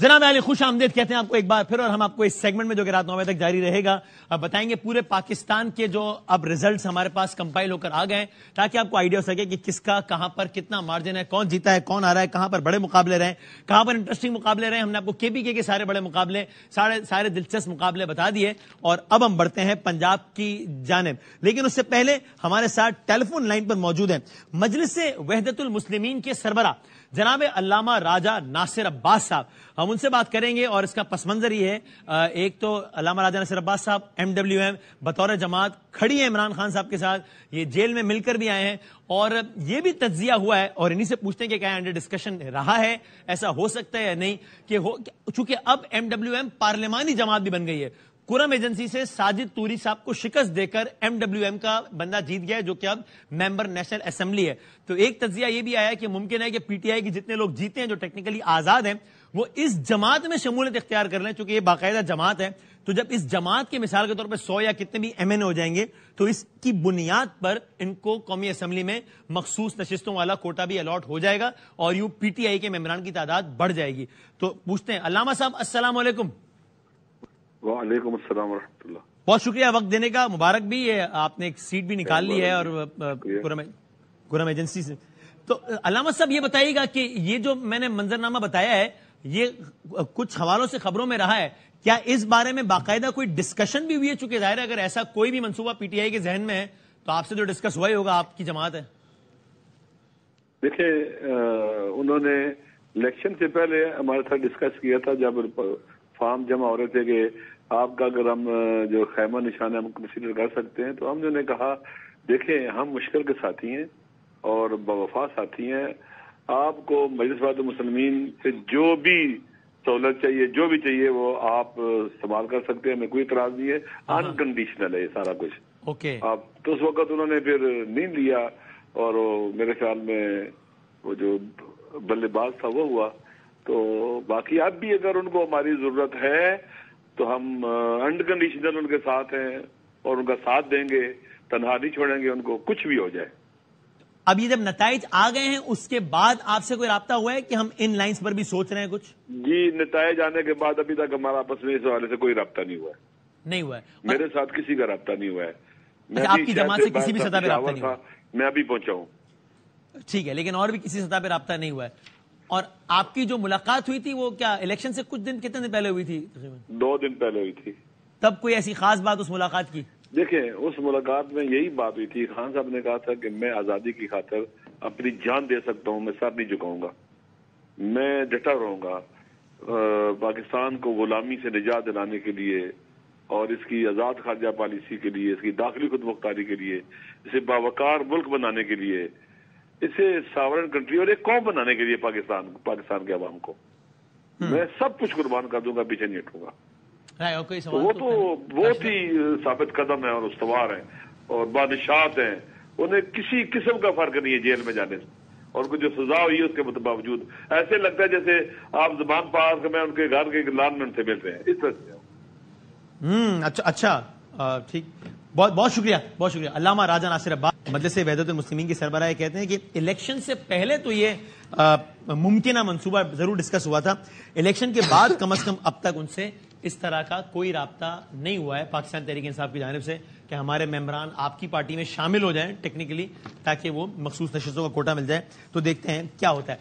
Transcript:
जनाब अली खुश आमदेद कहते हैं आपको एक बार फिर, और हम आपको इस सेगमेंट में जो कि रात 9 बजे तक जारी रहेगा अब बताएंगे पूरे पाकिस्तान के जो अब रिजल्ट्स हमारे पास कंपाइल होकर आ गए, ताकि आपको आइडिया हो सके कि किसका कहां पर कितना मार्जिन है, कौन जीता है, कौन आ रहा है, कहां पर बड़े मुकाबले रहे, कहां पर इंटरेस्टिंग मुकाबले रहे। हमने आपको केपीके के सारे बड़े मुकाबले, सारे दिलचस्प मुकाबले बता दिए, और अब हम बढ़ते हैं पंजाब की जानिब। लेकिन उससे पहले हमारे साथ टेलीफोन लाइन पर मौजूद है मजलिस वहदतुल मुस्लिमीन के सरबरा जनाब अल्लामा राजा नासिर अब्बास साहब। हम उनसे बात करेंगे और इसका पस मंजर ये है, एक तो अल्लामा राजा नासिर अब्बास साहब MWM बतौर जमात खड़ी है इमरान खान साहब के साथ, ये जेल में मिलकर भी आए हैं, और ये भी तज्जिया हुआ है, और इन्हीं से पूछते हैं कि क्या अंडर डिस्कशन रहा है, ऐसा हो सकता है या नहीं कि हो, चूंकि अब MWM पार्लिमानी जमात भी बन गई है। कुरम एजेंसी से साजिद तूरी साहब को शिकस्त देकर MWM का बंदा जीत गया है, जो कि अब मेंबर नेशनल असेंबली है। तो एक तज्जिया यह भी आया है कि मुमकिन है कि PTI के जितने लोग जीते हैं जो टेक्निकली आजाद हैं, वो इस जमात में शमूलियत इख्तियार कर लें, चूंकि ये बाकायदा जमात है। तो जब इस जमात के मिसाल के तौर पर 100 या कितने भी MN हो जाएंगे, तो इसकी बुनियाद पर इनको कौमी असेंबली में मखसूस नशिस्तों वाला कोटा भी अलॉट हो जाएगा, और यूं PTI के मेंबरान की तादाद बढ़ जाएगी। तो पूछते हैं अल्लामा साहब, अस्सलाम वालेकुम। वालेकुम अस्सलाम व रहमतुल्लाह। बहुत शुक्रिया वक्त देने का, मुबारक भी है, आपने एक सीट भी निकाल ली है और कुरम एजेंसी से। तो अल्लामा साहब ये बताइएगा कि ये जो मैंने मंजरनामा बताया है, ये कुछ हवालों से खबरों में रहा है, क्या इस बारे में बाकायदा कोई डिस्कशन भी हुई है? चूंकि जाहिर है अगर ऐसा कोई भी मंसूबा PTI के जहन में है तो आपसे जो डिस्कस हुआ ही होगा, आपकी जमात है। देखिए, उन्होंने इलेक्शन से पहले हमारे साथ डिस्कस किया था, जब फॉर्म जमा हो रहे थे कि आपका अगर हम जो खैमा निशान है हम कंसीडर कर सकते हैं, तो हमने कहा देखें हम मुश्किल के साथी हैं और बवफा साथी हैं, आपको मजलिस वहदतुल मुस्लिमीन से जो भी सहूलत चाहिए, जो भी चाहिए वो आप इस्तेमाल कर सकते हैं, हमें कोई इतराज नहीं है, अनकंडीशनल है ये सारा कुछ। ओके। आप तो उस वक्त उन्होंने फिर नहीं लिया, और मेरे ख्याल में वो जो बल्लेबाज था वो हुआ। तो बाकी अब भी अगर उनको हमारी जरूरत है तो हम अनकंडीशनल उनके साथ हैं और उनका साथ देंगे, तनहा नहीं छोड़ेंगे उनको, कुछ भी हो जाए। अब ये जब नताइज आ गए हैं उसके बाद आपसे कोई राब्ता हुआ है कि हम इन लाइंस पर भी सोच रहे हैं कुछ? जी, नताइज आने के बाद अभी तक हमारा आपस में इस हवाले से कोई राब्ता नहीं हुआ है। नहीं हुआ है? मेरे साथ किसी का राब्ता नहीं हुआ है। अच्छा, आपकी जमात से किसी भी सतह पे राब्ता नहीं हुआ? मैं अभी पहुंचा हूँ। ठीक है, लेकिन और भी किसी सतह पे राब्ता नहीं हुआ है। और आपकी जो मुलाकात हुई थी वो क्या इलेक्शन से कितने दिन पहले हुई थी? 2 दिन पहले हुई थी। तब कोई ऐसी खास बात उस मुलाकात की? देखें, उस मुलाकात में यही बात हुई थी, खान साहब ने कहा था कि मैं आजादी की खातिर अपनी जान दे सकता हूं, मैं सर नहीं झुकाऊंगा, मैं डटा रहूंगा पाकिस्तान को गुलामी से निजात दिलाने के लिए, और इसकी आजाद खारजा पॉलिसी के लिए, इसकी दाखिली खुदमुख्तारी के लिए, इसे बावकार मुल्क बनाने के लिए, इसे सावरन कंट्री और एक कौम बनाने के लिए पाकिस्तान के अवाम को मैं सब कुछ कुर्बान कर दूंगा, पीछे नहीं हटूंगा। तो वो तो बहुत ही साबित कदम है और उस्तवार है और बादशाहत है, उन्हें किसी किस्म का फर्क नहीं है जेल में जाने से, और कुछ जो सजा हुई है उसके बावजूद ऐसे लगता है जैसे आप ज़बान पास में उनके घर के लान में उनसे मिल रहे हैं, इस तरह से। अच्छा, ठीक, बहुत शुक्रिया अल्लामा राजा नासिर अब्बास मजलिस वहदतुल मुस्लिमीन के सरबराह कहते हैं कि इलेक्शन से पहले तो ये मुमकिन मंसूबा जरूर डिस्कस हुआ था, इलेक्शन के बाद कम से कम अब तक उनसे इस तरह का कोई राब्ता नहीं हुआ है पाकिस्तान तहरीक इंसाफ की जानिब से कि हमारे मेंबरान आपकी पार्टी में शामिल हो जाएं टेक्निकली, ताकि वो मखसूस नशिस्तों का कोटा मिल जाए। तो देखते हैं क्या होता है।